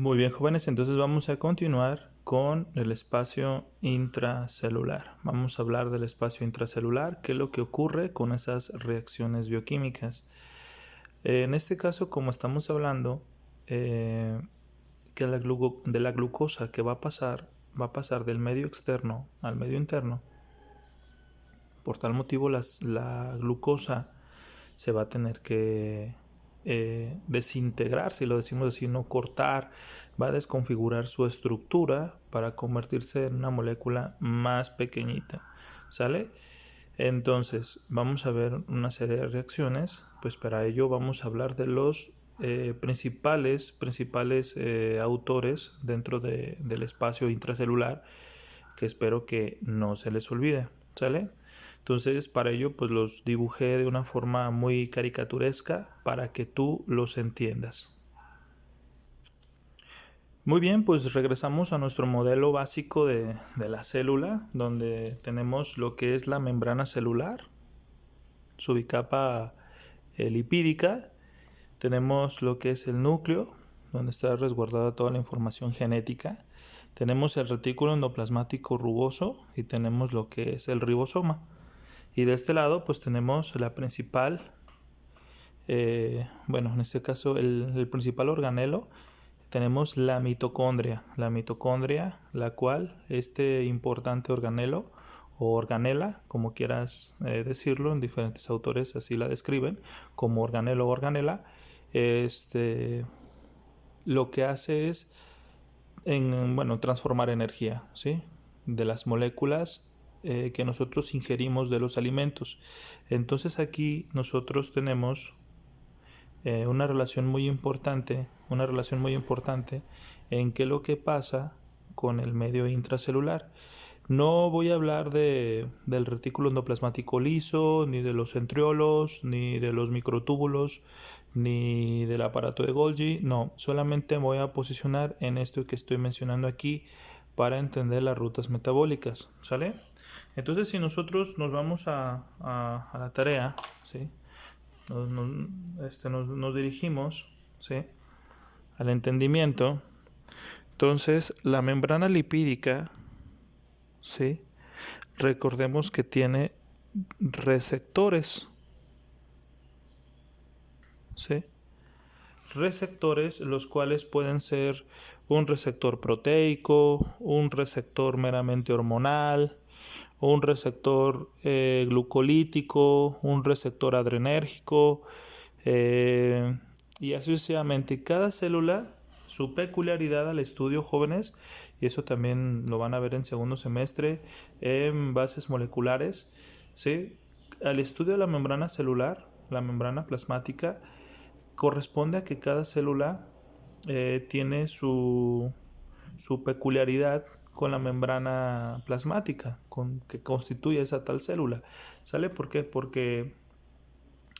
Muy bien, jóvenes, entonces vamos a continuar con el espacio intracelular. Vamos a hablar del espacio intracelular, qué es lo que ocurre con esas reacciones bioquímicas. En este caso, como estamos hablando, que de la glucosa que va a pasar del medio externo al medio interno. Por tal motivo, la glucosa se va a tener que desintegrar, si lo decimos así, no cortar, va a desconfigurar su estructura para convertirse en una molécula más pequeñita, ¿sale? Entonces vamos a ver una serie de reacciones, pues para ello vamos a hablar de los principales autores dentro del espacio intracelular, que espero que no se les olvide, ¿sale? Entonces, para ello, pues los dibujé de una forma muy caricaturesca para que tú los entiendas. Muy bien, pues regresamos a nuestro modelo básico de la célula, donde tenemos lo que es la membrana celular, su bicapa lipídica. Tenemos lo que es el núcleo, donde está resguardada toda la información genética. Tenemos el retículo endoplasmático rugoso y tenemos lo que es el ribosoma. Y de este lado pues tenemos la principal, en este caso el principal organelo. Tenemos la mitocondria, la cual este importante organelo o organela, como quieras decirlo, en diferentes autores así la describen, como organelo o organela, lo que hace es transformar energía, ¿sí? De las moléculas que nosotros ingerimos de los alimentos. Entonces aquí nosotros tenemos una relación muy importante en qué es lo que pasa con el medio intracelular. No voy a hablar del retículo endoplasmático liso, ni de los centriolos, ni de los microtúbulos, ni del aparato de Golgi. No, solamente me voy a posicionar en esto que estoy mencionando aquí para entender las rutas metabólicas, ¿sale? Entonces, si nosotros nos vamos a la tarea, ¿sí? Nos dirigimos, ¿sí?, al entendimiento. Entonces, la membrana lipídica, ¿sí?, recordemos que tiene receptores, ¿sí? Receptores, los cuales pueden ser un receptor proteico, un receptor meramente hormonal, un receptor glucolítico, un receptor adrenérgico, y así sucesivamente. Cada célula, su peculiaridad al estudio, jóvenes, y eso también lo van a ver en segundo semestre en bases moleculares, ¿sí? Al estudio de la membrana celular, la membrana plasmática, corresponde a que cada célula tiene su peculiaridad con la membrana plasmática que constituye esa tal célula. ¿Sale? ¿Por qué? Porque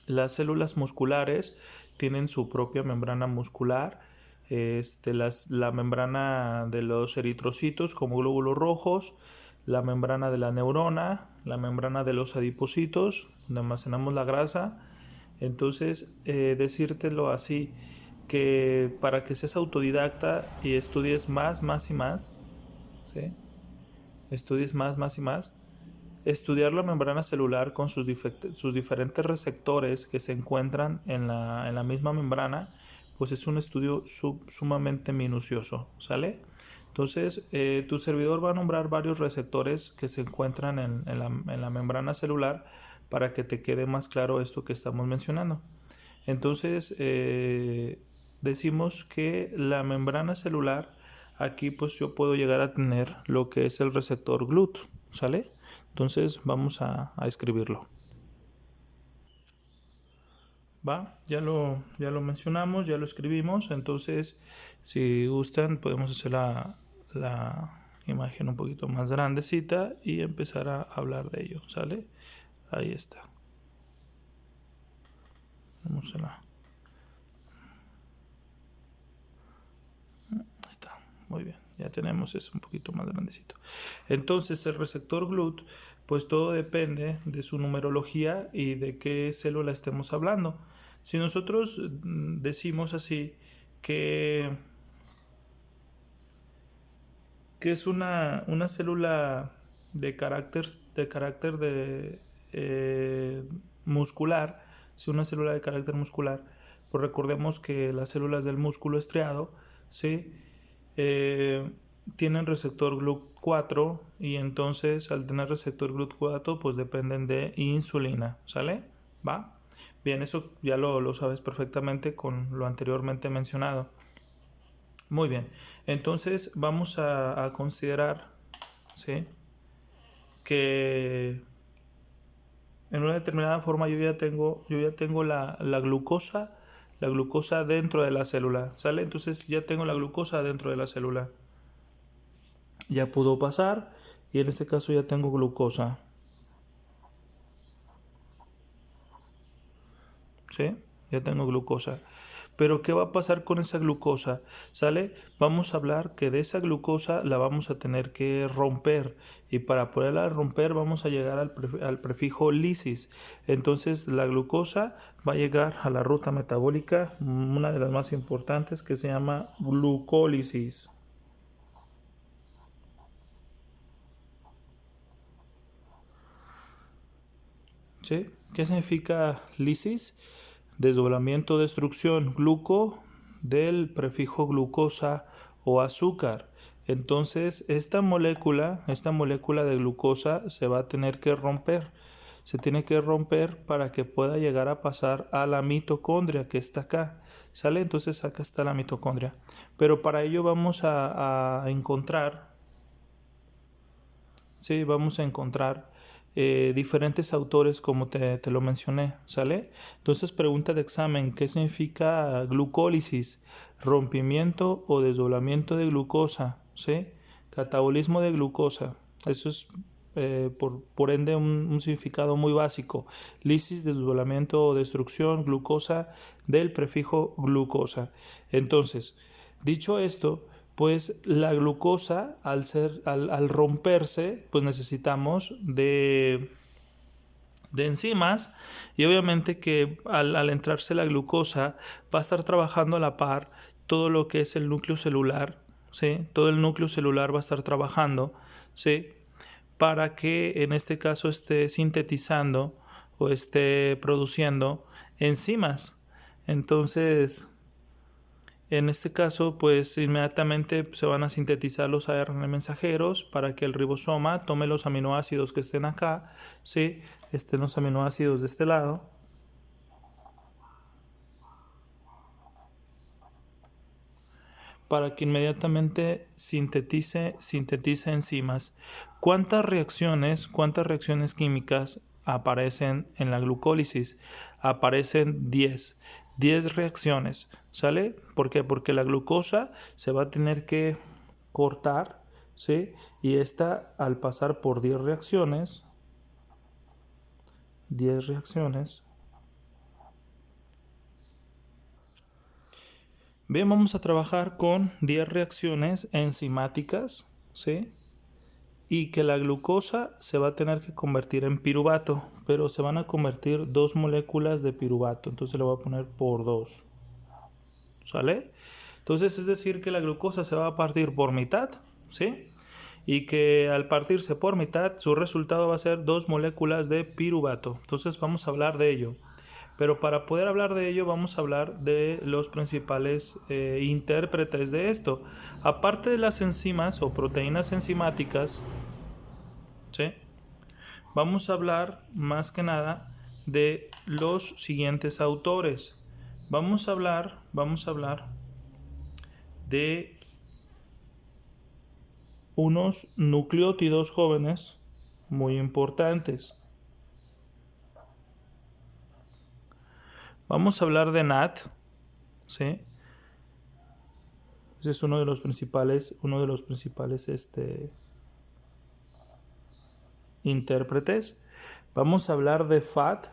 las células musculares tienen su propia membrana muscular, la membrana de los eritrocitos como glóbulos rojos, la membrana de la neurona, la membrana de los adipocitos, donde almacenamos la grasa. Entonces, decírtelo así, que para que seas autodidacta y estudies más y más, ¿sí? Estudies más y más, estudiar la membrana celular con sus diferentes receptores que se encuentran en la misma membrana, pues es un estudio sumamente minucioso, ¿sale? Entonces, tu servidor va a nombrar varios receptores que se encuentran en la membrana celular para que te quede más claro esto que estamos mencionando. Entonces, decimos que la membrana celular, aquí pues yo puedo llegar a tener lo que es el receptor GLUT, ¿sale? Entonces vamos a escribirlo. ¿Va? Ya lo mencionamos, ya lo escribimos. Entonces, si gustan, podemos hacer la imagen un poquito más grandecita y empezar a hablar de ello, ¿sale? Ahí está. Vamos a la... Ahí está, muy bien. Ya tenemos eso un poquito más grandecito. Entonces, el receptor GLUT, pues todo depende de su numerología y de qué célula estemos hablando. Si nosotros decimos así que ¿Qué es una célula de carácter muscular? Si una célula de carácter muscular, pues recordemos que las células del músculo estriado, ¿sí? Eh, tienen receptor GLUT4 y entonces al tener receptor GLUT4 pues dependen de insulina, ¿sale? ¿Va? Bien, eso ya lo sabes perfectamente con lo anteriormente mencionado. Muy bien, entonces vamos a considerar, ¿sí?, que en una determinada forma yo ya tengo la glucosa dentro de la célula, ¿sale? Entonces ya tengo la glucosa dentro de la célula. Ya pudo pasar y en este caso ya tengo glucosa, ¿sí? Ya tengo glucosa. Pero ¿qué va a pasar con esa glucosa? ¿Sale? Vamos a hablar que de esa glucosa la vamos a tener que romper. Y para poderla romper vamos a llegar al prefijo lisis. Entonces la glucosa va a llegar a la ruta metabólica, una de las más importantes, que se llama glucólisis. ¿Sí? ¿Qué significa lisis? Desdoblamiento, destrucción, gluco del prefijo glucosa o azúcar. Entonces, esta molécula de glucosa se va a tener que romper. Se tiene que romper para que pueda llegar a pasar a la mitocondria que está acá. ¿Sale? Entonces acá está la mitocondria. Pero para ello vamos a encontrar, ¿sí? Vamos a encontrar diferentes autores como te lo mencioné, ¿sale? Entonces pregunta de examen, ¿qué significa glucólisis? Rompimiento o desdoblamiento de glucosa, ¿sí? Catabolismo de glucosa, eso es por ende un significado muy básico. Lisis, desdoblamiento o destrucción, glucosa del prefijo glucosa. Entonces, dicho esto, pues la glucosa al romperse pues necesitamos de enzimas y obviamente que al entrarse la glucosa va a estar trabajando a la par todo lo que es el núcleo celular, ¿sí? Todo el núcleo celular va a estar trabajando, ¿sí?, para que en este caso esté sintetizando o esté produciendo enzimas. Entonces, en este caso, pues inmediatamente se van a sintetizar los ARN mensajeros para que el ribosoma tome los aminoácidos que estén acá, ¿sí? Estén los aminoácidos de este lado, para que inmediatamente sintetice enzimas. Cuántas reacciones químicas aparecen en la glucólisis? Aparecen 10 reacciones, ¿sale? ¿Por qué? Porque la glucosa se va a tener que cortar, ¿sí? Y esta, al pasar por 10 reacciones. Bien, vamos a trabajar con 10 reacciones enzimáticas, ¿sí? Y que la glucosa se va a tener que convertir en piruvato, pero se van a convertir 2 moléculas de piruvato, entonces le voy a poner por 2, ¿sale? Entonces es decir que la glucosa se va a partir por mitad, ¿sí? Y que al partirse por mitad su resultado va a ser 2 moléculas de piruvato. Entonces vamos a hablar de ello. Pero para poder hablar de ello vamos a hablar de los principales intérpretes de esto. Aparte de las enzimas o proteínas enzimáticas, ¿sí?, vamos a hablar más que nada de los siguientes autores. Vamos a hablar de unos nucleótidos jóvenes muy importantes. Vamos a hablar de NAT, ¿sí? Ese es uno de los principales intérpretes. Vamos a hablar de FAT,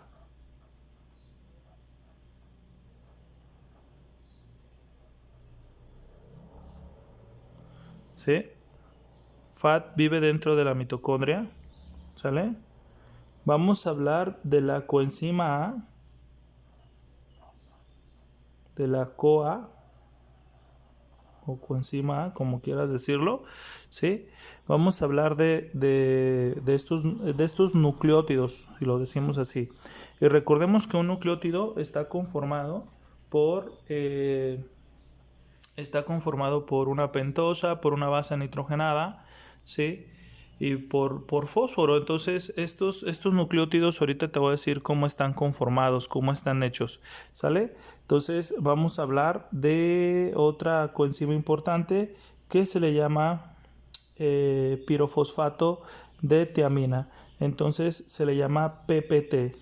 ¿sí? FAT vive dentro de la mitocondria, ¿sale? Vamos a hablar de la coenzima A, de la CoA o coenzima A, como quieras decirlo, ¿sí? Vamos a hablar de estos nucleótidos, si lo decimos así. Y recordemos que un nucleótido está conformado por una pentosa, por una base nitrogenada, ¿sí? Y por fósforo. Entonces, estos nucleótidos, ahorita te voy a decir cómo están conformados, cómo están hechos, ¿sale? Entonces, vamos a hablar de otra coenzima importante que se le llama pirofosfato de tiamina. Entonces, se le llama PPT.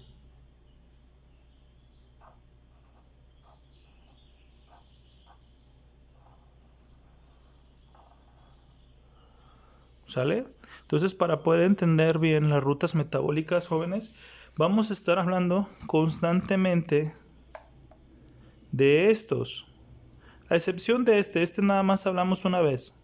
¿Sale? Entonces, para poder entender bien las rutas metabólicas, jóvenes, vamos a estar hablando constantemente de estos. A excepción de este nada más hablamos una vez.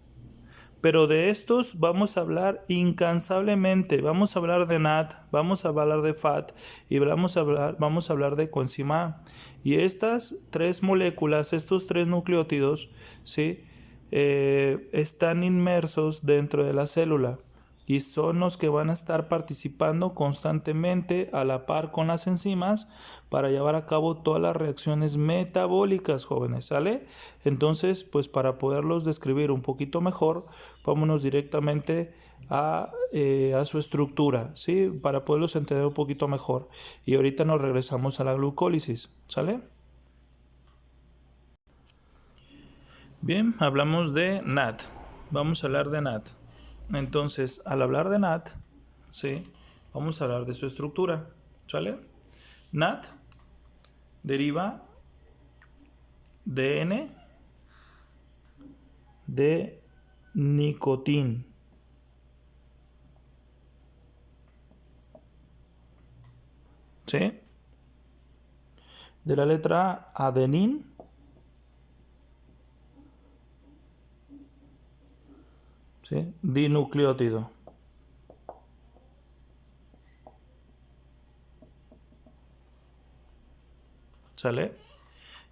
Pero de estos vamos a hablar incansablemente. Vamos a hablar de NAD, vamos a hablar de FAT y vamos a hablar de coenzima A. Y estas tres moléculas, estos tres nucleótidos, ¿sí? Están inmersos dentro de la célula y son los que van a estar participando constantemente a la par con las enzimas para llevar a cabo todas las reacciones metabólicas, jóvenes, ¿sale? Entonces, pues para poderlos describir un poquito mejor, vámonos directamente a su estructura, ¿sí? Para poderlos entender un poquito mejor. Y ahorita nos regresamos a la glucólisis, ¿sale? Bien, hablamos de NAD. Vamos a hablar de NAD. Entonces, al hablar de NAD, ¿sí? Vamos a hablar de su estructura, ¿sale? NAD deriva de N de nicotín. ¿Sí? De la letra adenín, ¿sí? Dinucleótido. ¿Sale?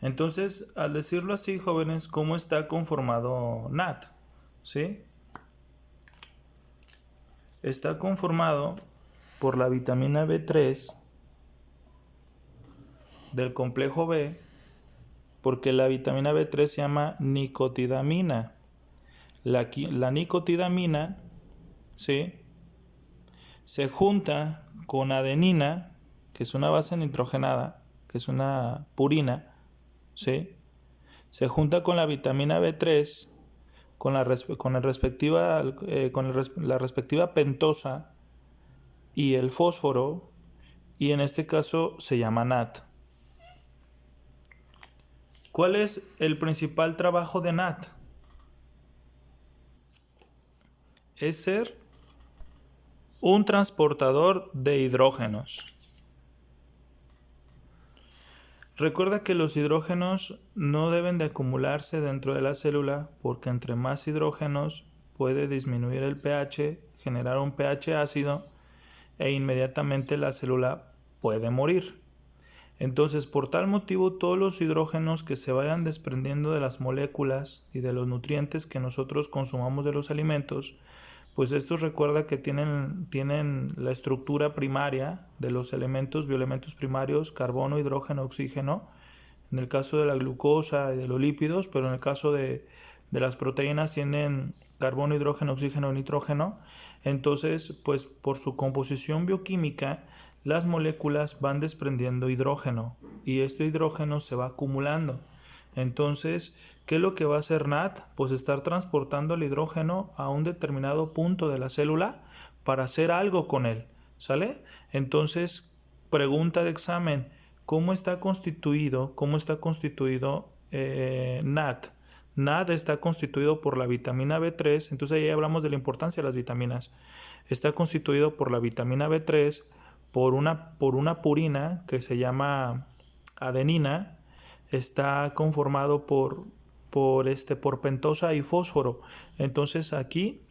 Entonces, al decirlo así, jóvenes, ¿cómo está conformado NAD? ¿Sí? Está conformado por la vitamina B3 del complejo B, porque la vitamina B3 se llama nicotidamina. La nicotidamina, ¿sí? Se junta con adenina, que es una base nitrogenada, que es una purina, ¿sí? Se junta con la vitamina B3, con la respectiva pentosa y el fósforo, y en este caso se llama NAD. ¿Cuál es el principal trabajo de NAD? Es ser un transportador de hidrógenos. Recuerda que los hidrógenos no deben de acumularse dentro de la célula porque entre más hidrógenos puede disminuir el pH, generar un pH ácido e inmediatamente la célula puede morir. Entonces, por tal motivo, todos los hidrógenos que se vayan desprendiendo de las moléculas y de los nutrientes que nosotros consumamos de los alimentos, pues estos recuerda que tienen la estructura primaria de los bioelementos primarios, carbono, hidrógeno, oxígeno, en el caso de la glucosa y de los lípidos, pero en el caso de las proteínas tienen carbono, hidrógeno, oxígeno y nitrógeno. Entonces, pues por su composición bioquímica, las moléculas van desprendiendo hidrógeno y este hidrógeno se va acumulando. Entonces, ¿qué es lo que va a hacer NAD? Pues estar transportando el hidrógeno a un determinado punto de la célula para hacer algo con él, ¿sale? Entonces, pregunta de examen, ¿cómo está constituido NAD? NAD está constituido por la vitamina B3, entonces ahí hablamos de la importancia de las vitaminas. Está constituido por la vitamina B3, por una purina que se llama adenina, está conformado por pentosa y fósforo. Entonces aquí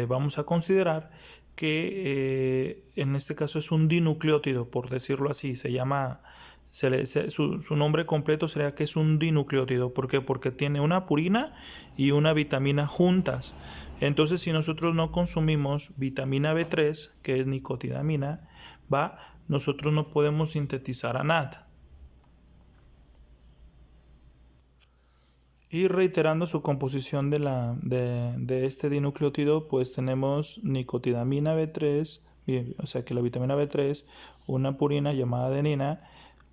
vamos a considerar que en este caso es un dinucleótido, por decirlo así, se llama Su nombre completo sería que es un dinucleótido. ¿Por qué? Porque tiene una purina y una vitamina juntas. Entonces, si nosotros no consumimos vitamina B3, que es nicotidamina, nosotros no podemos sintetizar a NAD. Y reiterando su composición de este dinucleótido, pues tenemos nicotidamina B3, o sea que la vitamina B3, una purina llamada adenina,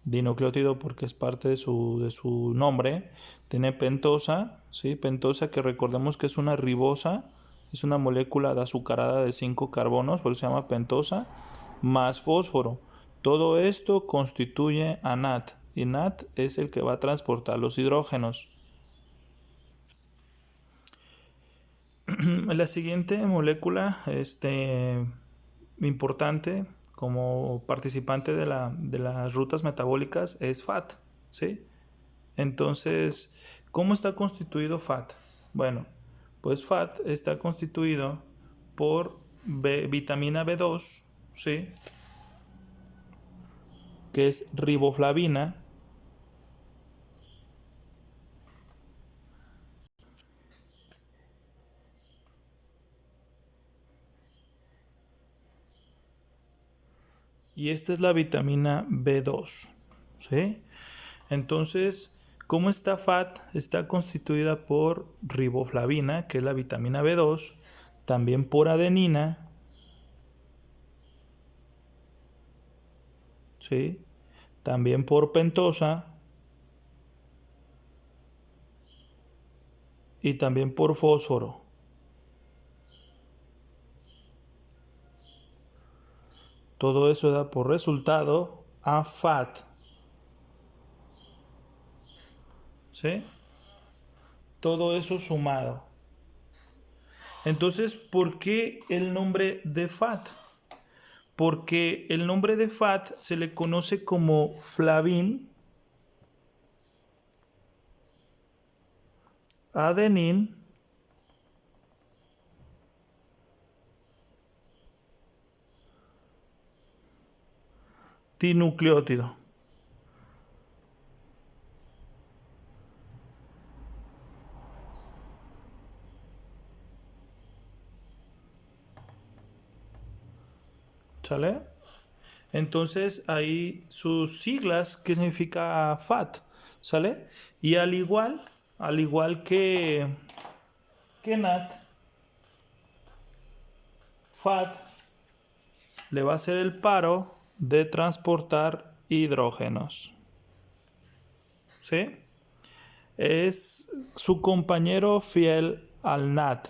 dinucleótido porque es parte de su nombre, tiene pentosa, ¿sí? Pentosa que recordemos que es una ribosa, es una molécula de azucarada de 5 carbonos, por eso se llama pentosa, más fósforo. Todo esto constituye a NAD y NAD es el que va a transportar los hidrógenos. La siguiente molécula importante como participante de las rutas metabólicas es FAT, ¿sí? Entonces, ¿cómo está constituido FAT? Bueno, pues FAT está constituido por vitamina B2, ¿sí? Que es riboflavina. Y esta es la vitamina B2, ¿sí? Entonces, ¿cómo está FAT? Está constituida por riboflavina, que es la vitamina B2, también por adenina, ¿sí? También por pentosa y también por fósforo. Todo eso da por resultado a FAT, ¿sí? Todo eso sumado. Entonces, ¿por qué el nombre de FAT? Porque el nombre de FAT se le conoce como flavin, adenin, dinucleótido. ¿Sale? Entonces ahí sus siglas, ¿qué significa FAT? ¿Sale? Y al igual que NAT, FAT le va a hacer el paro de transportar hidrógenos. ¿Sí? Es su compañero fiel al NAT.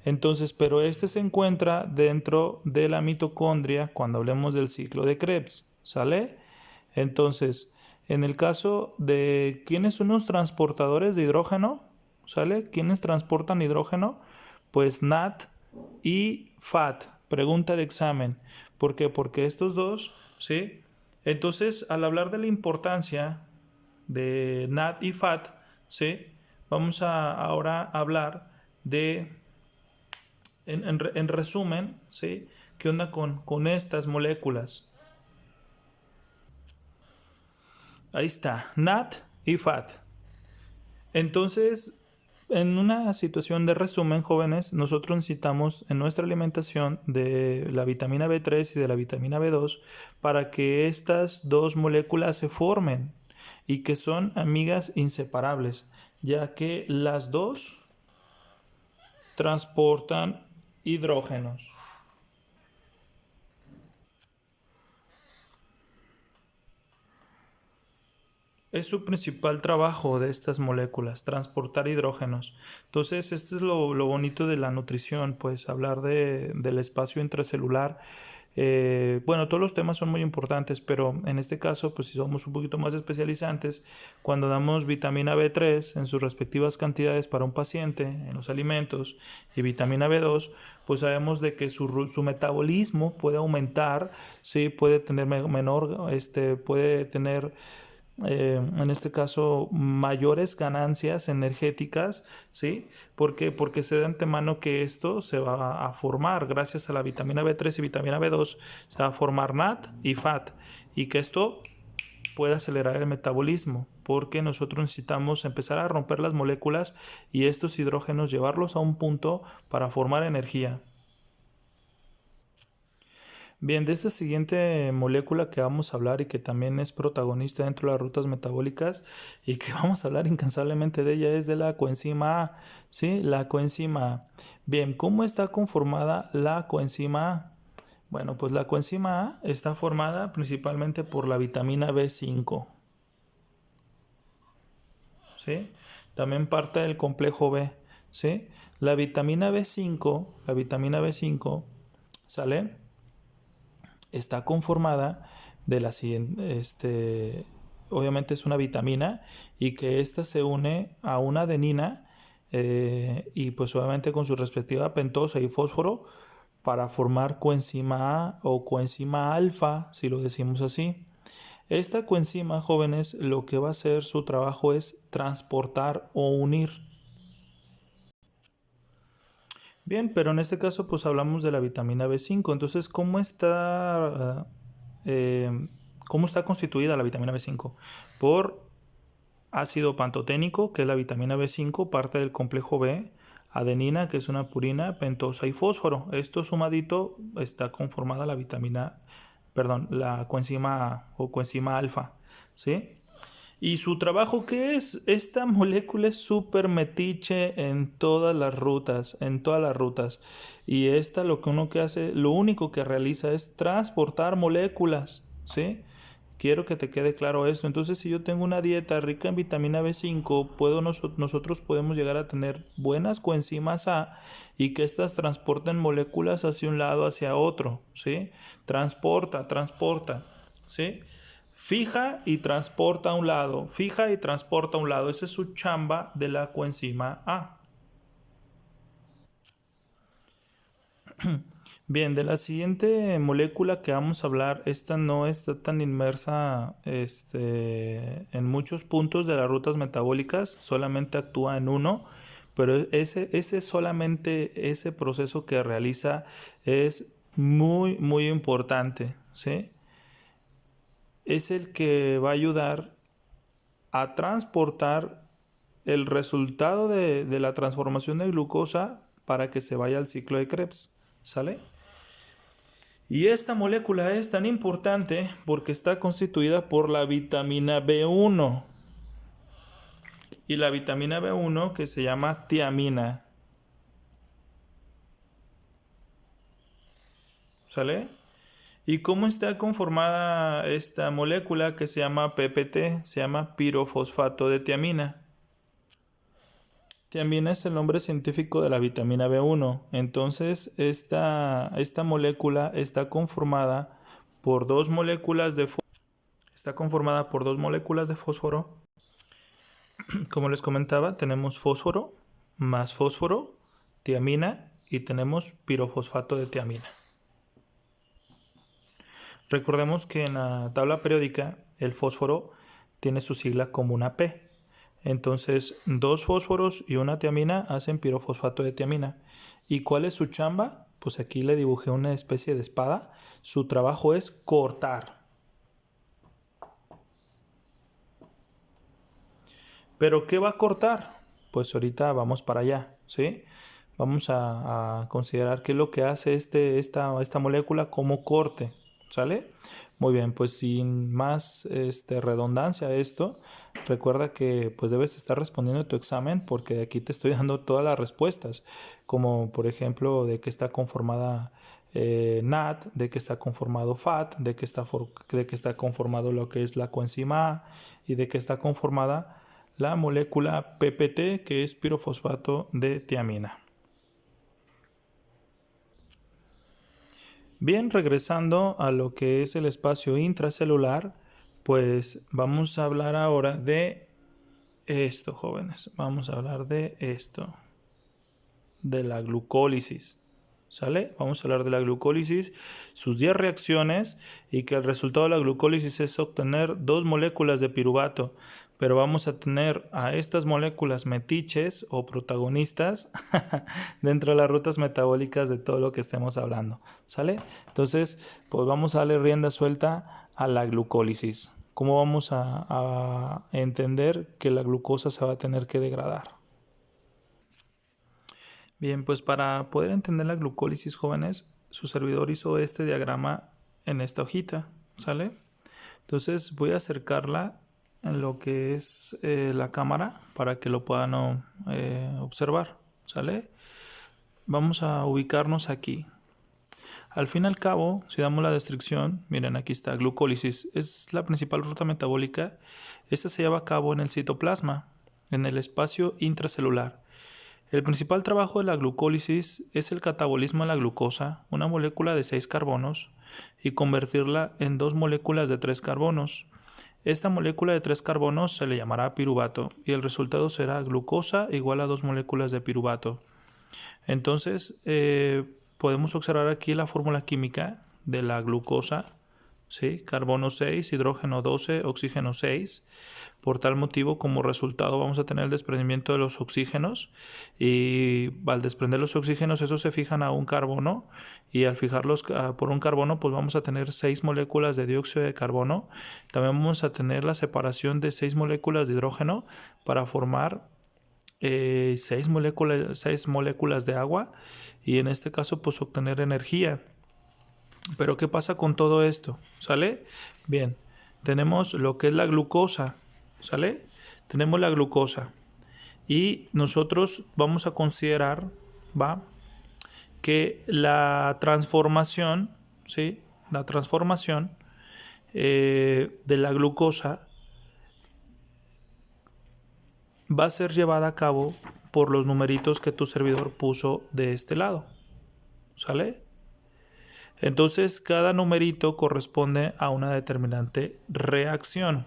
Entonces, pero este se encuentra dentro de la mitocondria cuando hablemos del ciclo de Krebs, ¿sale? Entonces, en el caso de quiénes son los transportadores de hidrógeno, ¿sale? ¿Quiénes transportan hidrógeno? Pues NAT y FAT. Pregunta de examen. ¿Por qué? Porque estos dos, ¿sí? Entonces, al hablar de la importancia de NAT y FAT, ¿sí? Vamos a ahora hablar de, en resumen, ¿sí? ¿Qué onda con estas moléculas? Ahí está, NAT y FAT. Entonces, en una situación de resumen, jóvenes, nosotros necesitamos en nuestra alimentación de la vitamina B3 y de la vitamina B2 para que estas dos moléculas se formen y que son amigas inseparables, ya que las dos transportan hidrógenos. Es su principal trabajo de estas moléculas, transportar hidrógenos. Entonces, esto es lo bonito de la nutrición, pues hablar del espacio intracelular. Bueno, todos los temas son muy importantes, pero en este caso, pues si somos un poquito más especializantes, cuando damos vitamina B3 en sus respectivas cantidades para un paciente en los alimentos y vitamina B2, pues sabemos de que su metabolismo puede aumentar, sí, puede tener puede tener en este caso mayores ganancias energéticas, ¿sí? ¿Por qué? Porque sé de antemano que esto se va a formar gracias a la vitamina B3 y vitamina B2, se va a formar NAT y FAT y que esto puede acelerar el metabolismo, porque nosotros necesitamos empezar a romper las moléculas y estos hidrógenos llevarlos a un punto para formar energía. Bien, de esta siguiente molécula que vamos a hablar y que también es protagonista dentro de las rutas metabólicas y que vamos a hablar incansablemente de ella es de la coenzima A, ¿sí? La coenzima A. Bien, ¿cómo está conformada la coenzima A? Bueno, pues la coenzima A está formada principalmente por la vitamina B5, ¿sí? También parte del complejo B, ¿sí? La vitamina B5, ¿sale? Está conformada de la siguiente, obviamente es una vitamina y que ésta se une a una adenina y pues obviamente con su respectiva pentosa y fósforo para formar coenzima A o coenzima alfa, si lo decimos así. Esta coenzima, jóvenes, lo que va a hacer su trabajo es transportar o unir. Bien, pero en este caso pues hablamos de la vitamina B5. Entonces, eh, ¿cómo está constituida la vitamina B5? Por ácido pantoténico, que es la vitamina B5, parte del complejo B, adenina, que es una purina, pentosa y fósforo. Esto sumadito está conformada la coenzima A o coenzima alfa, ¿sí? ¿Y su trabajo qué es? Esta molécula es súper metiche en todas las rutas, en todas las rutas. Y esta lo único que realiza es transportar moléculas, ¿sí? Quiero que te quede claro esto. Entonces, si yo tengo una dieta rica en vitamina B5, nosotros podemos llegar a tener buenas coenzimas A y que éstas transporten moléculas hacia un lado, hacia otro, ¿sí? Transporta, ¿sí? Fija y transporta a un lado, fija y transporta a un lado. Esa es su chamba de la coenzima A. Bien, de la siguiente molécula que vamos a hablar, esta no está tan inmersa en muchos puntos de las rutas metabólicas, solamente actúa en uno, pero solamente ese proceso que realiza es muy, muy importante, ¿sí? Es el que va a ayudar a transportar el resultado de la transformación de glucosa para que se vaya al ciclo de Krebs, ¿sale? Y esta molécula es tan importante porque está constituida por la vitamina B1 y la vitamina B1 que se llama tiamina, ¿sale? ¿Y cómo está conformada esta molécula que se llama PPT? Se llama pirofosfato de tiamina. Tiamina es el nombre científico de la vitamina B1. Entonces, esta molécula está conformada por dos moléculas de fósforo. Como les comentaba, tenemos fósforo más fósforo, tiamina y tenemos pirofosfato de tiamina. Recordemos que en la tabla periódica el fósforo tiene su sigla como una P. Entonces, dos fósforos y una tiamina hacen pirofosfato de tiamina. ¿Y cuál es su chamba? Pues aquí le dibujé una especie de espada. Su trabajo es cortar. ¿Pero qué va a cortar? Pues ahorita vamos para allá, ¿sí? Vamos a considerar qué es lo que hace esta molécula como corte, ¿sale? Muy bien, pues sin más redundancia a esto, recuerda que pues debes estar respondiendo tu examen porque aquí te estoy dando todas las respuestas, como por ejemplo de qué está conformada NAT, de qué está conformado FAT, de qué está conformado lo que es la coenzima A y de qué está conformada la molécula PPT, que es pirofosfato de tiamina. Bien, regresando a lo que es el espacio intracelular, pues vamos a hablar ahora de esto, jóvenes. Vamos a hablar de esto, de la glucólisis. ¿Sale? Vamos a hablar de la glucólisis, sus 10 reacciones y que el resultado de la glucólisis es obtener dos moléculas de piruvato. Pero vamos a tener a estas moléculas metiches o protagonistas dentro de las rutas metabólicas de todo lo que estemos hablando. ¿Sale? Entonces, pues vamos a darle rienda suelta a la glucólisis. ¿cómo vamos a entender que la glucosa se va a tener que degradar? Bien, pues para poder entender la glucólisis, jóvenes, su servidor hizo este diagrama en esta hojita, ¿sale? Entonces voy a acercarla en lo que es la cámara para que lo puedan observar, ¿sale? Vamos a ubicarnos aquí. Al fin y al cabo, si damos la descripción, miren, aquí está, glucólisis, es la principal ruta metabólica. Esta se lleva a cabo en el citoplasma, en el espacio intracelular. El principal trabajo de la glucólisis es el catabolismo de la glucosa, una molécula de 6 carbonos, y convertirla en 2 moléculas de 3 carbonos. Esta molécula de 3 carbonos se le llamará piruvato, y el resultado será glucosa igual a 2 moléculas de piruvato. Entonces, podemos observar aquí la fórmula química de la glucosa, ¿sí? Carbono 6, hidrógeno 12, oxígeno 6. Por tal motivo, como resultado, vamos a tener el desprendimiento de los oxígenos, y al desprender los oxígenos, esos se fijan a un carbono, y al fijarlos por un carbono, pues vamos a tener 6 moléculas de dióxido de carbono. También vamos a tener la separación de 6 moléculas de hidrógeno para formar 6 moléculas de agua, y en este caso pues obtener energía. Pero ¿qué pasa con todo esto? ¿Sale? Bien, tenemos lo que es la glucosa, ¿sale? Tenemos la glucosa y nosotros vamos a considerar, ¿va? Que la transformación, ¿sí? La transformación de la glucosa va a ser llevada a cabo por los numeritos que tu servidor puso de este lado, ¿sale? Entonces cada numerito corresponde a una determinante reacción,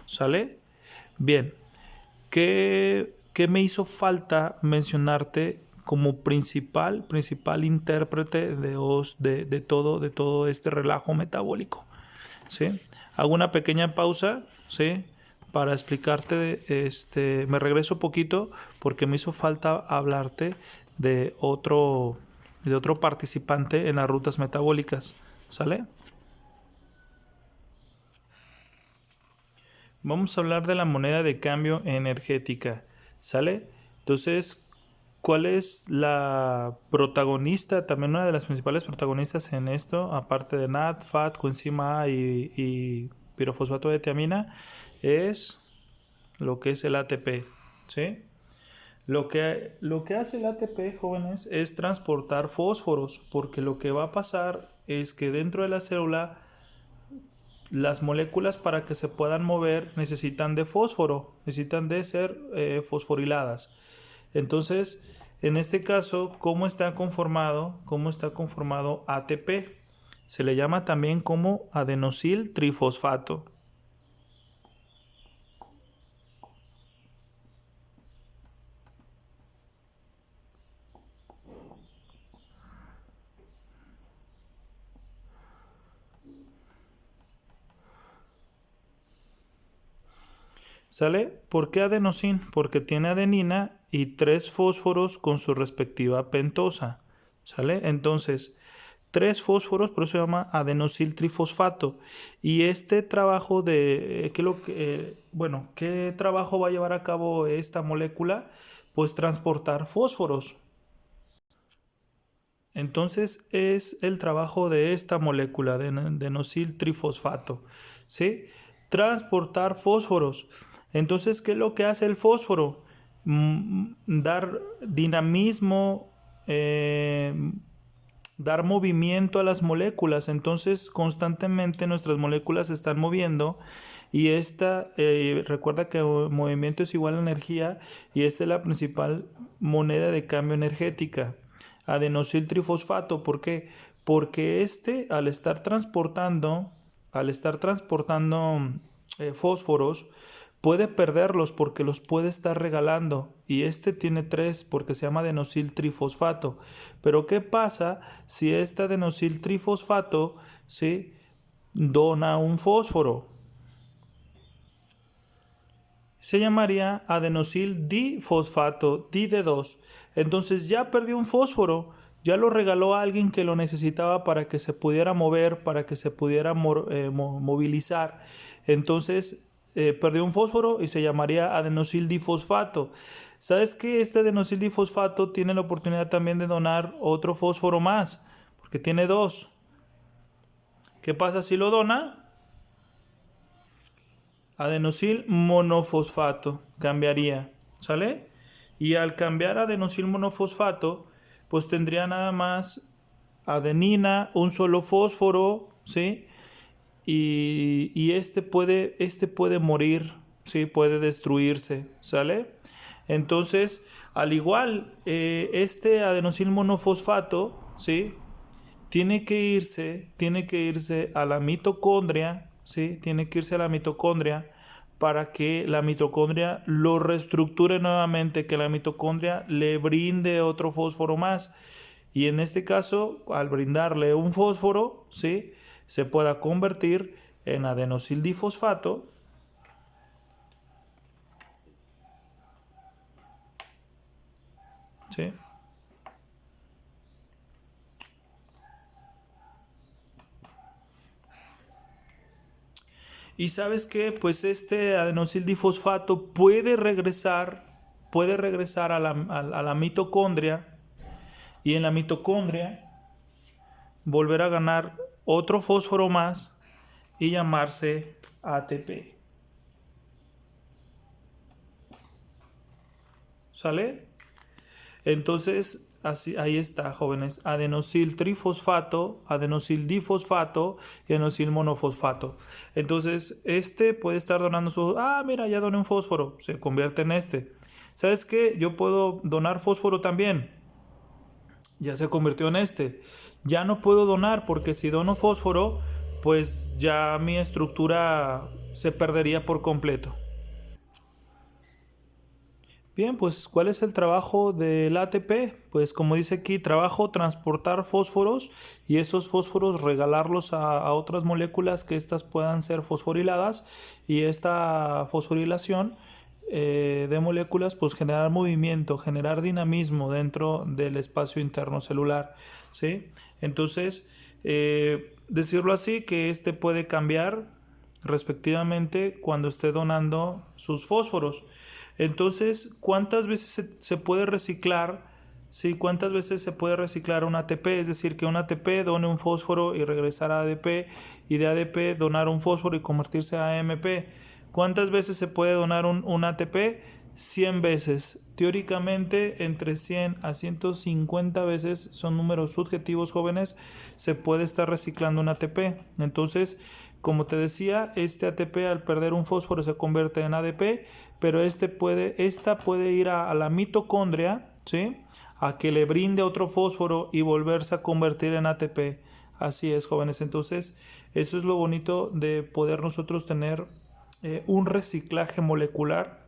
¿sale? Bien, ¿qué me hizo falta mencionarte como principal intérprete de todo este relajo metabólico? ¿Sí? Hago una pequeña pausa, ¿sí? Para explicarte, me regreso poquito porque me hizo falta hablarte de otro participante en las rutas metabólicas, ¿sale? Vamos a hablar de la moneda de cambio energética, ¿sale? Entonces, ¿cuál es la protagonista? También una de las principales protagonistas en esto, aparte de NAD, FAT, coenzima A y pirofosfato de tiamina, es lo que es el ATP, ¿sí? Lo que hace el ATP, jóvenes, es transportar fósforos, porque lo que va a pasar es que dentro de la célula las moléculas, para que se puedan mover, necesitan de fósforo, necesitan de ser fosforiladas. Entonces, en este caso, ¿cómo está conformado? ¿Cómo está conformado ATP? Se le llama también como adenosil trifosfato. ¿Sale? ¿Por qué adenosín? Porque tiene adenina y 3 fósforos con su respectiva pentosa. ¿Sale? Entonces, 3 fósforos, por eso se llama adenosil trifosfato. Y este trabajo ¿qué trabajo va a llevar a cabo esta molécula? Pues transportar fósforos. Entonces es el trabajo de esta molécula de adenosil trifosfato, ¿sí? Transportar fósforos. Entonces, ¿qué es lo que hace el fósforo? Dar dinamismo, dar movimiento a las moléculas. Entonces, constantemente nuestras moléculas se están moviendo, y recuerda que el movimiento es igual a energía, y esta es la principal moneda de cambio energética. Adenosil trifosfato, ¿por qué? Porque al estar transportando fósforos, puede perderlos porque los puede estar regalando, y tiene 3 porque se llama adenosil trifosfato. Pero ¿qué pasa si este adenosil trifosfato, ¿sí?, dona un fósforo? Se llamaría adenosil difosfato, di de 2. Entonces ya perdió un fósforo, ya lo regaló a alguien que lo necesitaba para que se pudiera mover, para que se pudiera movilizar. Entonces perdió un fósforo y se llamaría adenosildifosfato. ¿Sabes que este adenosildifosfato tiene la oportunidad también de donar otro fósforo más? Porque tiene 2. ¿Qué pasa si lo dona? Adenosil monofosfato cambiaría, ¿sale? Y al cambiar a adenosil monofosfato, pues tendría nada más adenina, un solo fósforo, ¿sí? Y este puede morir, ¿sí? Puede destruirse, ¿sale? Entonces, al igual, este adenosil monofosfato, ¿sí? Tiene que irse a la mitocondria, ¿sí? Tiene que irse a la mitocondria para que la mitocondria lo reestructure nuevamente, que la mitocondria le brinde otro fósforo más. Y en este caso, al brindarle un fósforo, ¿sí? Se pueda convertir en adenosildifosfato, ¿sí? Y sabes que pues este adenosildifosfato puede regresar a la mitocondria y en la mitocondria volver a ganar otro fósforo más y llamarse ATP. ¿Sale? Entonces, así, ahí está, jóvenes. Adenosil trifosfato, adenosil difosfato y adenosil monofosfato. Entonces, este puede estar donando su... Ah, mira, ya doné un fósforo. Se convierte en este. ¿Sabes qué? Yo puedo donar fósforo también. Ya se convirtió en este. Ya no puedo donar porque si dono fósforo, pues ya mi estructura se perdería por completo. Bien, pues ¿cuál es el trabajo del ATP? Pues como dice aquí, trabajo transportar fósforos y esos fósforos regalarlos a otras moléculas que éstas puedan ser fosforiladas y esta fosforilación de moléculas pues generar movimiento, generar dinamismo dentro del espacio interno celular, ¿sí? Entonces, decirlo así, que este puede cambiar respectivamente cuando esté donando sus fósforos. Entonces, ¿cuántas veces se puede reciclar? ¿Sí? ¿Cuántas veces se puede reciclar un ATP? Es decir, que un ATP done un fósforo y regresar a ADP y de ADP donar un fósforo y convertirse a AMP. ¿Cuántas veces se puede donar un ATP? 100 veces. Teóricamente, entre 100 a 150 veces, son números subjetivos, jóvenes, se puede estar reciclando un ATP. Entonces, como te decía, este ATP al perder un fósforo se convierte en ADP, pero esta puede ir a la mitocondria, ¿sí? A que le brinde otro fósforo y volverse a convertir en ATP. Así es, jóvenes. Entonces, eso es lo bonito de poder nosotros tener un reciclaje molecular,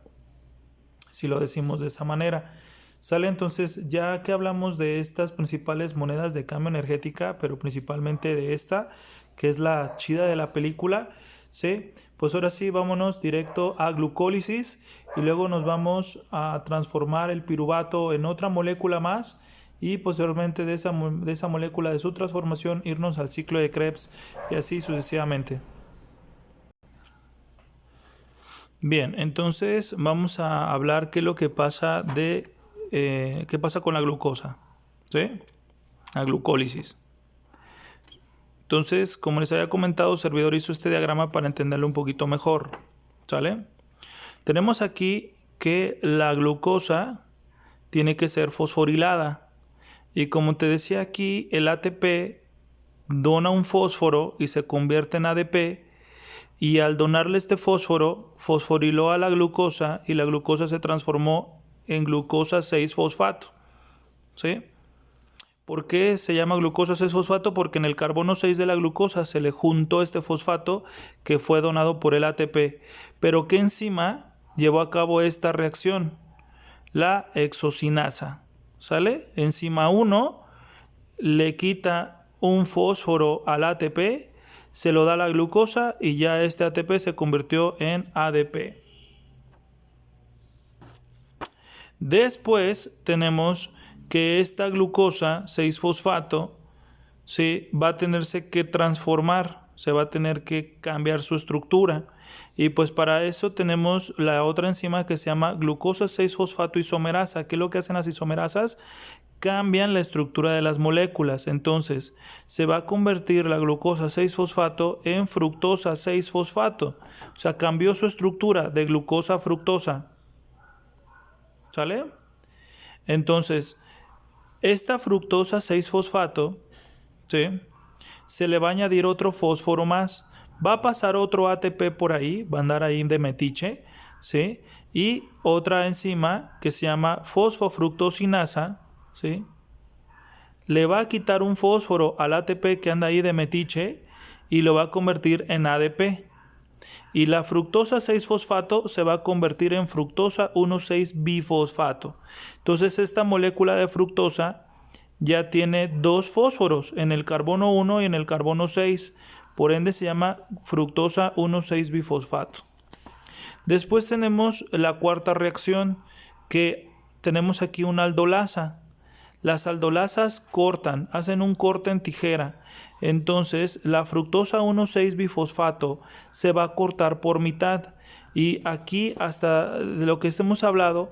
si lo decimos de esa manera. Sale, entonces, ya que hablamos de estas principales monedas de cambio energética, pero principalmente de esta, que es la chida de la película, ¿sí? Pues ahora sí, vámonos directo a glucólisis y luego nos vamos a transformar el piruvato en otra molécula más y posteriormente de esa molécula, de su transformación, irnos al ciclo de Krebs y así sucesivamente. Bien, entonces vamos a hablar qué es lo que pasa qué pasa con la glucosa, ¿sí? La glucólisis. Entonces, como les había comentado, el servidor hizo este diagrama para entenderlo un poquito mejor, ¿sale? Tenemos aquí que la glucosa tiene que ser fosforilada y como te decía aquí, el ATP dona un fósforo y se convierte en ADP. Y al donarle este fósforo, fosforiló a la glucosa y la glucosa se transformó en glucosa 6-fosfato. ¿Sí? ¿Por qué se llama glucosa 6-fosfato? Porque en el carbono 6 de la glucosa se le juntó este fosfato que fue donado por el ATP. Pero ¿qué enzima llevó a cabo esta reacción? La hexocinasa. ¿Sale? Enzima 1 le quita un fósforo al ATP, se lo da a la glucosa y ya este ATP se convirtió en ADP. Después tenemos que esta glucosa 6-fosfato, ¿sí? Va a tenerse que transformar, se va a tener que cambiar su estructura Y pues para eso tenemos la otra enzima que se llama glucosa 6-fosfato isomerasa. ¿Qué es lo que hacen las isomerasas? Cambian la estructura de las moléculas. Entonces se va a convertir la glucosa 6-fosfato en fructosa 6-fosfato. O sea, cambió su estructura de glucosa a fructosa. ¿Sale? Entonces, esta fructosa 6-fosfato, ¿sí?, se le va a añadir otro fósforo más. Va a pasar otro ATP por ahí, va a andar ahí de metiche, ¿sí? Y otra enzima que se llama fosfofructosinasa, ¿sí?, le va a quitar un fósforo al ATP que anda ahí de metiche y lo va a convertir en ADP. Y la fructosa 6-fosfato se va a convertir en fructosa 1,6-bifosfato. Entonces esta molécula de fructosa ya tiene dos fósforos, en el carbono 1 y en el carbono 6. Por ende se llama fructosa 1,6-bifosfato. Después tenemos la cuarta reacción, que tenemos aquí una aldolasa. Las aldolasas cortan, hacen un corte en tijera. Entonces la fructosa 1,6-bifosfato se va a cortar por mitad. Y aquí, hasta de lo que hemos hablado,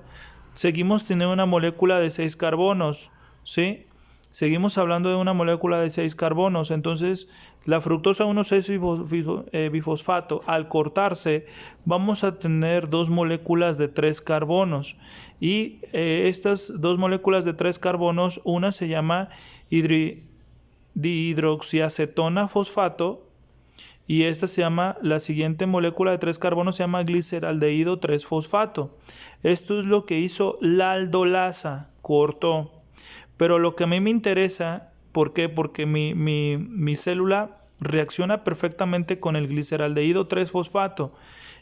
seguimos teniendo una molécula de 6 carbonos, ¿sí? Seguimos hablando de una molécula de 6 carbonos. Entonces la fructosa 1,6-bifosfato, al cortarse, vamos a tener dos moléculas de 3 carbonos. Y estas dos moléculas de 3 carbonos, una se llama dihidroxiacetona fosfato, y esta se llama, la siguiente molécula de 3 carbonos se llama gliceraldehído 3-fosfato. Esto es lo que hizo la aldolasa, cortó. Pero lo que a mí me interesa, ¿por qué? Porque mi célula reacciona perfectamente con el gliceraldehído 3-fosfato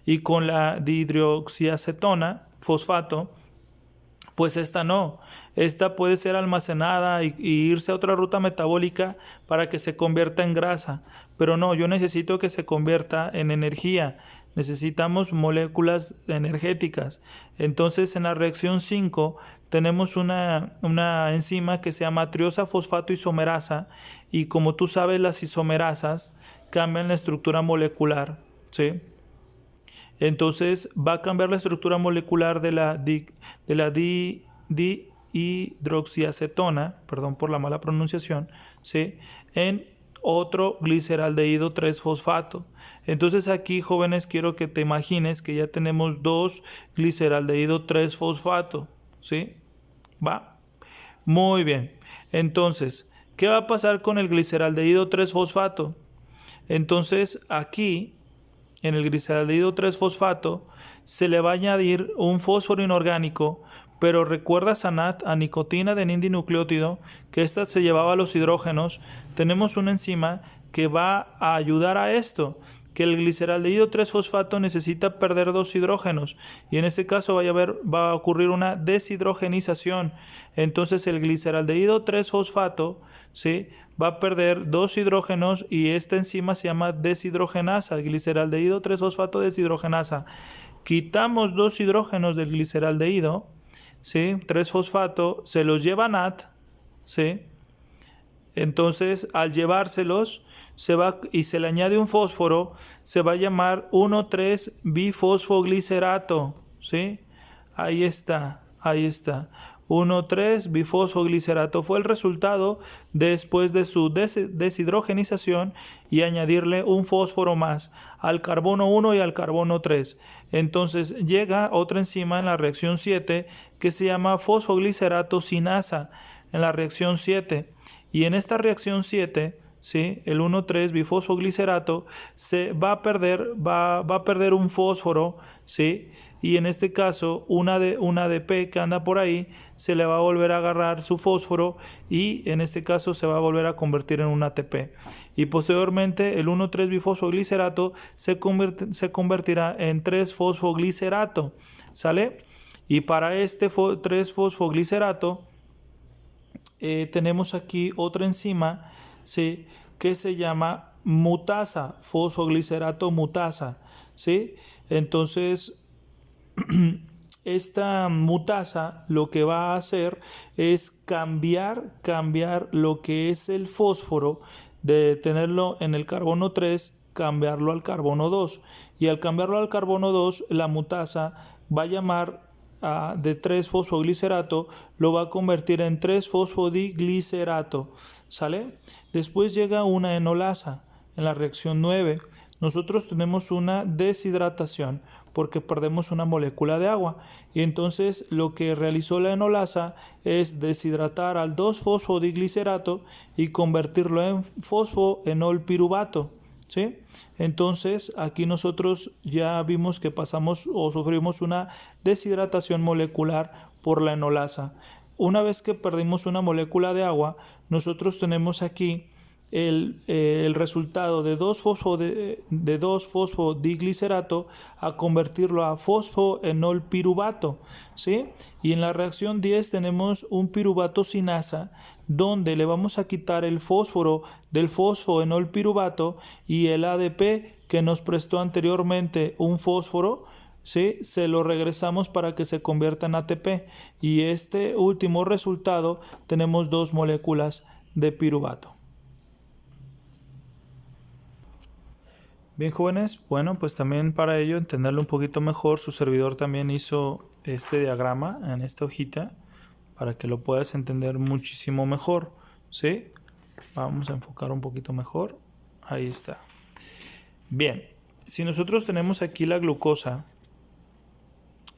y con la dihidroxiacetona fosfato, pues esta no. Esta puede ser almacenada y irse a otra ruta metabólica para que se convierta en grasa. Pero no, yo necesito que se convierta en energía. Necesitamos moléculas energéticas. Entonces en la reacción 5 tenemos una enzima que se llama triosa fosfato isomerasa, y como tú sabes, las isomerasas cambian la estructura molecular, ¿sí? Entonces va a cambiar la estructura molecular de la dihidroxiacetona, perdón por la mala pronunciación, ¿sí?, en otro gliceraldehído 3-fosfato. Entonces aquí, jóvenes, quiero que te imagines que ya tenemos dos gliceraldehído 3-fosfato, ¿sí? ¿Va? Muy bien. Entonces, ¿qué va a pasar con el gliceraldehído 3-fosfato? Entonces aquí, en el gliceraldehído 3-fosfato, se le va a añadir un fósforo inorgánico. Pero recuerda, Sanat, a nicotina de N-dinucleótido, que ésta se llevaba a los hidrógenos. Tenemos una enzima que va a ayudar a esto, que el gliceraldehído 3-fosfato necesita perder dos hidrógenos, y en este caso va a ocurrir una deshidrogenización. Entonces el gliceraldehído 3-fosfato, ¿sí?, va a perder dos hidrógenos, y esta enzima se llama deshidrogenasa, gliceraldehído 3-fosfato deshidrogenasa. Quitamos dos hidrógenos del gliceraldehído, ¿sí?, 3-fosfato, se los lleva NAT, ¿sí? Entonces, al llevárselos, y se le añade un fósforo, se va a llamar 1,3-bifosfoglicerato, ¿sí? Ahí está. 1,3-bifosfoglicerato fue el resultado después de su deshidrogenización y añadirle un fósforo más al carbono 1 y al carbono 3. Entonces llega otra enzima en la reacción 7 que se llama fosfoglicerato sinasa en la reacción 7. Y en esta reacción 7, ¿sí?, el 1,3-bifosfoglicerato se va a perder un fósforo, ¿sí?, y en este caso una ADP que anda por ahí se le va a volver a agarrar su fósforo, y en este caso se va a volver a convertir en un ATP. Y posteriormente el 1,3-bifosfoglicerato se convertirá en 3-fosfoglicerato, ¿sale? Y para este 3-fosfoglicerato tenemos aquí otra enzima, ¿sí?, que se llama mutasa, fosfoglicerato mutasa, ¿sí? Entonces esta mutasa lo que va a hacer es cambiar lo que es el fósforo, de tenerlo en el carbono 3, cambiarlo al carbono 2. Y al cambiarlo al carbono 2, la mutasa va a llamar de 3-fosfoglicerato, lo va a convertir en 3-fosfodiglicerato, ¿sale? Después llega una enolasa en la reacción 9. Nosotros tenemos una deshidratación porque perdemos una molécula de agua, y entonces lo que realizó la enolasa es deshidratar al 2-fosfodiglicerato y convertirlo en fosfoenolpiruvato, ¿sí? Entonces aquí nosotros ya vimos que pasamos o sufrimos una deshidratación molecular por la enolasa. Una vez que perdimos una molécula de agua, nosotros tenemos aquí el resultado de 2-fosfodiglicerato a convertirlo a fosfoenolpiruvato, ¿sí? Y en la reacción 10 tenemos un piruvato sinasa donde le vamos a quitar el fósforo del fosfoenolpiruvato, y el ADP que nos prestó anteriormente un fósforo, ¿sí?, se lo regresamos para que se convierta en ATP, y este último resultado tenemos 2 moléculas de piruvato. Bien, jóvenes, bueno, pues también para ello entenderlo un poquito mejor, su servidor también hizo este diagrama en esta hojita para que lo puedas entender muchísimo mejor, ¿sí? Vamos a enfocar un poquito mejor. Ahí está. Bien, si nosotros tenemos aquí la glucosa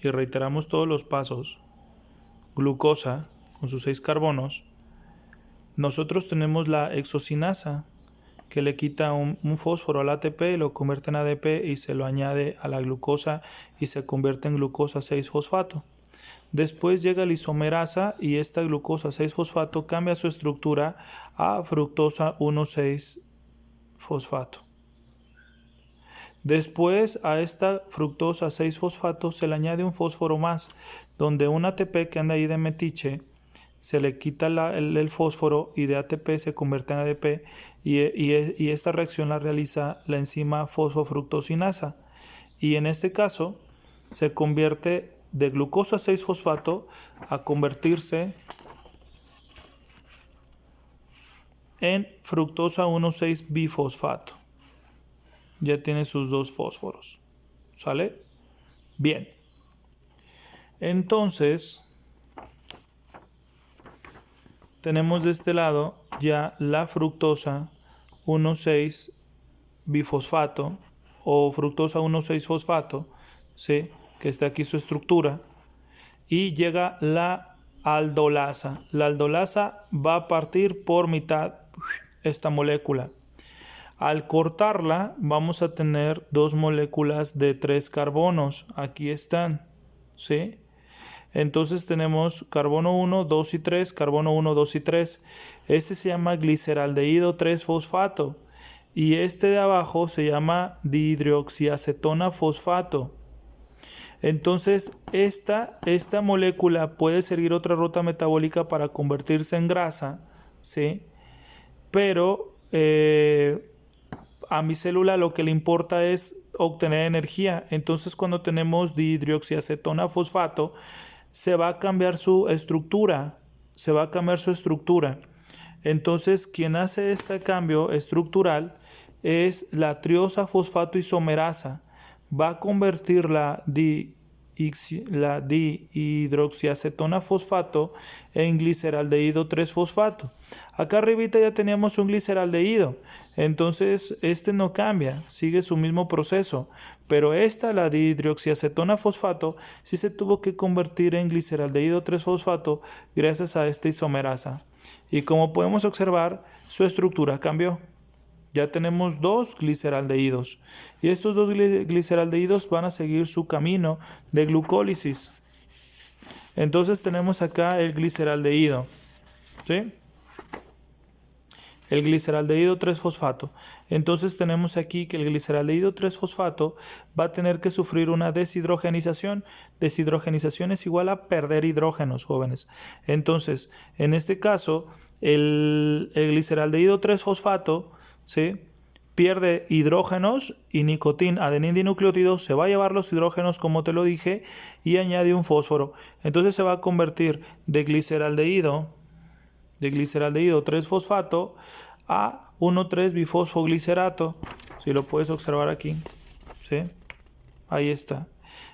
y reiteramos todos los pasos, glucosa con sus 6 carbonos, nosotros tenemos la hexocinasa, que le quita un fósforo al ATP, lo convierte en ADP y se lo añade a la glucosa y se convierte en glucosa 6-fosfato. Después llega la isomerasa y esta glucosa 6-fosfato cambia su estructura a fructosa 1,6-fosfato. Después a esta fructosa 6-fosfato se le añade un fósforo más, donde un ATP que anda ahí de metiche se le quita el fósforo y de ATP se convierte en ADP, y esta reacción la realiza la enzima fosfofructosinasa, y en este caso se convierte de glucosa 6-fosfato a convertirse en fructosa 1,6-bifosfato. Ya tiene sus 2 fósforos, ¿sale? Bien, entonces tenemos de este lado ya la fructosa 1,6-bifosfato o fructosa 1,6-fosfato, ¿sí?, que está aquí su estructura, y llega la aldolasa. La aldolasa va a partir por mitad esta molécula. Al cortarla vamos a tener 2 moléculas de 3 carbonos. Aquí están, ¿sí? Entonces tenemos carbono 1, 2 y 3, carbono 1, 2 y 3. Este se llama gliceraldehído 3-fosfato. Y este de abajo se llama dihidroxiacetona fosfato. Entonces esta molécula puede seguir otra ruta metabólica para convertirse en grasa, ¿sí? Pero a mi célula lo que le importa es obtener energía. Entonces cuando tenemos dihidroxiacetona fosfato, se va a cambiar su estructura. Entonces quien hace este cambio estructural es la triosa fosfato isomerasa. Va a convertir la dihidroxiacetona fosfato en gliceraldehído 3-fosfato. Acá arribita ya teníamos un gliceraldehído, entonces este no cambia, sigue su mismo proceso, pero la dihidroxiacetona fosfato, sí se tuvo que convertir en gliceraldehído 3-fosfato gracias a esta isomerasa. Y como podemos observar, su estructura cambió. Ya tenemos 2 gliceraldehídos, y estos 2 gliceraldehídos van a seguir su camino de glucólisis. Entonces tenemos acá el gliceraldehído, ¿sí?, el gliceraldehído 3-fosfato. Entonces tenemos aquí que el gliceraldehído 3-fosfato va a tener que sufrir una deshidrogenización. Deshidrogenización es igual a perder hidrógenos, jóvenes. Entonces, en este caso, el gliceraldehído 3-fosfato, ¿sí?, pierde hidrógenos y nicotina, adenín-dinucleótido, se va a llevar los hidrógenos como te lo dije y añade un fósforo. Entonces se va a convertir de gliceraldehído 3-fosfato a 1,3-bifosfoglicerato. Si lo puedes observar aquí, ¿sí? Ahí está.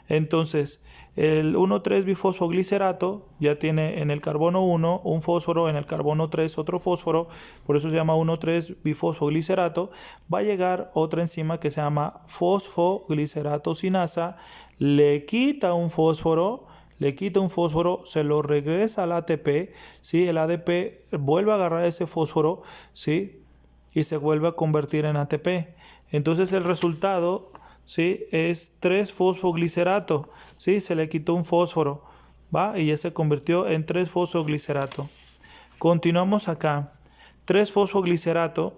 Entonces, el 1,3-bifosfoglicerato ya tiene en el carbono 1 un fósforo, en el carbono 3 otro fósforo, por eso se llama 1,3-bifosfoglicerato. Va a llegar otra enzima que se llama fosfoglicerato sinasa, le quita un fósforo, se lo regresa al ATP, ¿sí? El ADP vuelve a agarrar ese fósforo, ¿sí? Y se vuelve a convertir en ATP. Entonces el resultado, ¿sí? Es 3-fosfoglicerato, ¿sí? Se le quitó un fósforo, ¿va? Y ya se convirtió en 3-fosfoglicerato. Continuamos acá. 3-fosfoglicerato,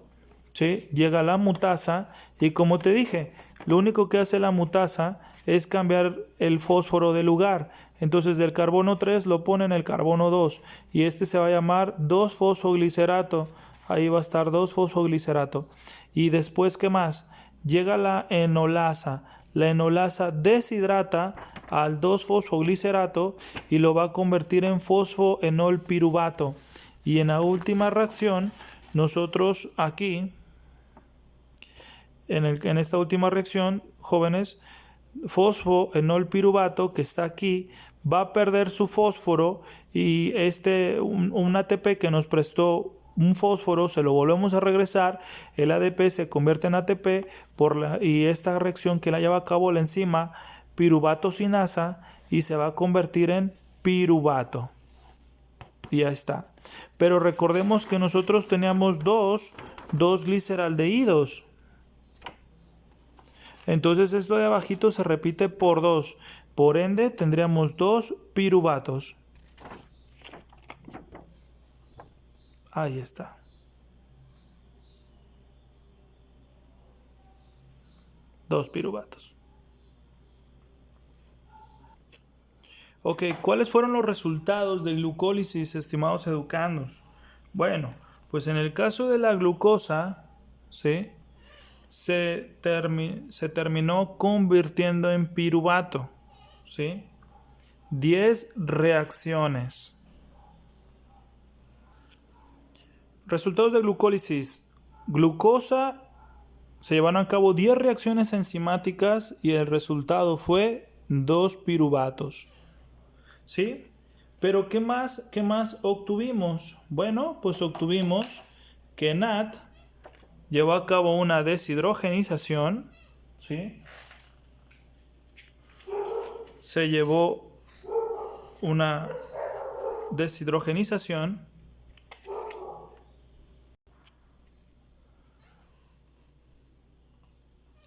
¿sí? Llega la mutasa y como te dije, lo único que hace la mutasa es cambiar el fósforo de lugar. Entonces del carbono 3 lo pone en el carbono 2 y este se va a llamar 2-fosfoglicerato. Ahí va a estar 2-fosfoglicerato. Y después, ¿qué más? Llega la enolasa. La enolasa deshidrata al 2-fosfoglicerato y lo va a convertir en fosfoenolpiruvato. Y en la última reacción, nosotros aquí, en esta última reacción, jóvenes, fosfoenolpiruvato que está aquí va a perder su fósforo y un ATP que nos prestó un fósforo se lo volvemos a regresar, el ADP se convierte en ATP y esta reacción que la lleva a cabo la enzima piruvato sinasa y se va a convertir en piruvato. Y ya está. Pero recordemos que nosotros teníamos dos gliceraldehídos. Entonces esto de abajito se repite por 2. Por ende tendríamos 2 piruvatos. Ahí está. Dos piruvatos. Ok, ¿cuáles fueron los resultados de glucólisis, estimados educandos? Bueno, pues en el caso de la glucosa, ¿sí? Se terminó convirtiendo en piruvato, ¿sí? 10 reacciones. Resultados de glucólisis. Glucosa, se llevaron a cabo 10 reacciones enzimáticas y el resultado fue 2 piruvatos, ¿sí? Pero ¿qué más obtuvimos? Bueno, pues obtuvimos que NAD llevó a cabo una deshidrogenización, ¿sí? Se llevó una deshidrogenización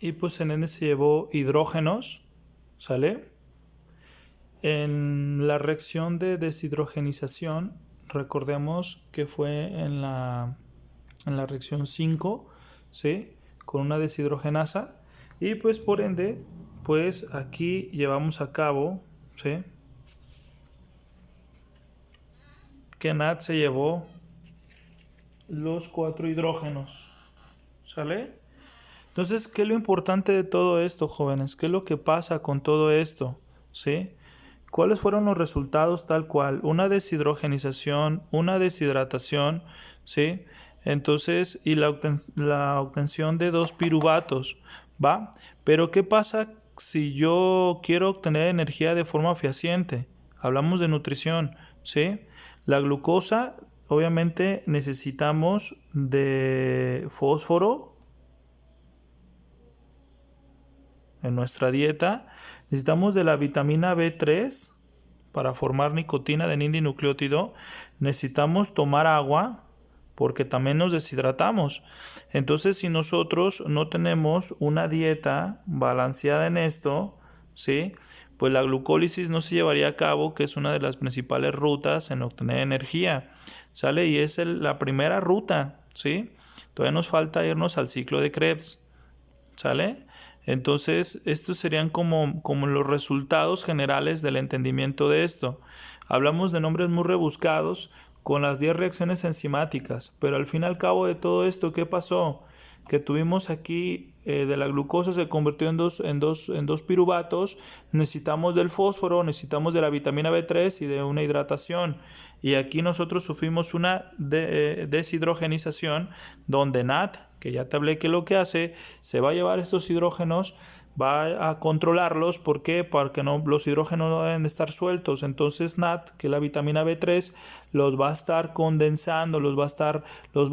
y pues en N se llevó hidrógenos, ¿sale? En la reacción de deshidrogenización, recordemos que fue en la reacción 5, ¿sí? Con una deshidrogenasa y pues por ende pues aquí llevamos a cabo, ¿sí? Que NAD se llevó los 4 hidrógenos, ¿sale? Entonces, ¿qué es lo importante de todo esto, jóvenes? ¿Qué es lo que pasa con todo esto? ¿Sí? ¿Cuáles fueron los resultados tal cual? Una deshidrogenización, una deshidratación, ¿sí? Entonces, y la obtención de 2 piruvatos, ¿va? Pero ¿qué pasa si yo quiero obtener energía de forma fehaciente? Hablamos de nutrición, ¿sí? La glucosa, obviamente necesitamos de fósforo en nuestra dieta. Necesitamos de la vitamina B3 para formar nicotina de N-dinucleótido. Necesitamos tomar agua porque también nos deshidratamos. Entonces, si nosotros no tenemos una dieta balanceada en esto, ¿sí? Pues la glucólisis no se llevaría a cabo, que es una de las principales rutas en obtener energía, ¿sale? Y es la primera ruta, ¿sí? Todavía nos falta irnos al ciclo de Krebs, ¿sale? Entonces, estos serían como los resultados generales del entendimiento de esto. Hablamos de nombres muy rebuscados con las 10 reacciones enzimáticas, pero al fin y al cabo de todo esto, ¿qué pasó? Que tuvimos aquí de la glucosa se convirtió en dos piruvatos, necesitamos del fósforo, necesitamos de la vitamina B3 y de una hidratación. Y aquí nosotros sufrimos una deshidrogenización donde NAT, que ya te hablé que lo que hace, se va a llevar estos hidrógenos, va a controlarlos. ¿Por qué? Porque no, los hidrógenos no deben de estar sueltos. Entonces NAT, que es la vitamina B3, los va a estar condensando, los va a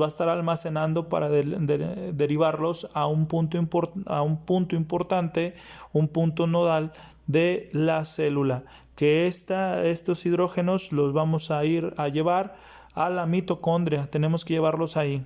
estar almacenando para derivarlos a un punto importante, un punto nodal de la célula, que estos hidrógenos los vamos a ir a llevar a la mitocondria. Tenemos que llevarlos ahí.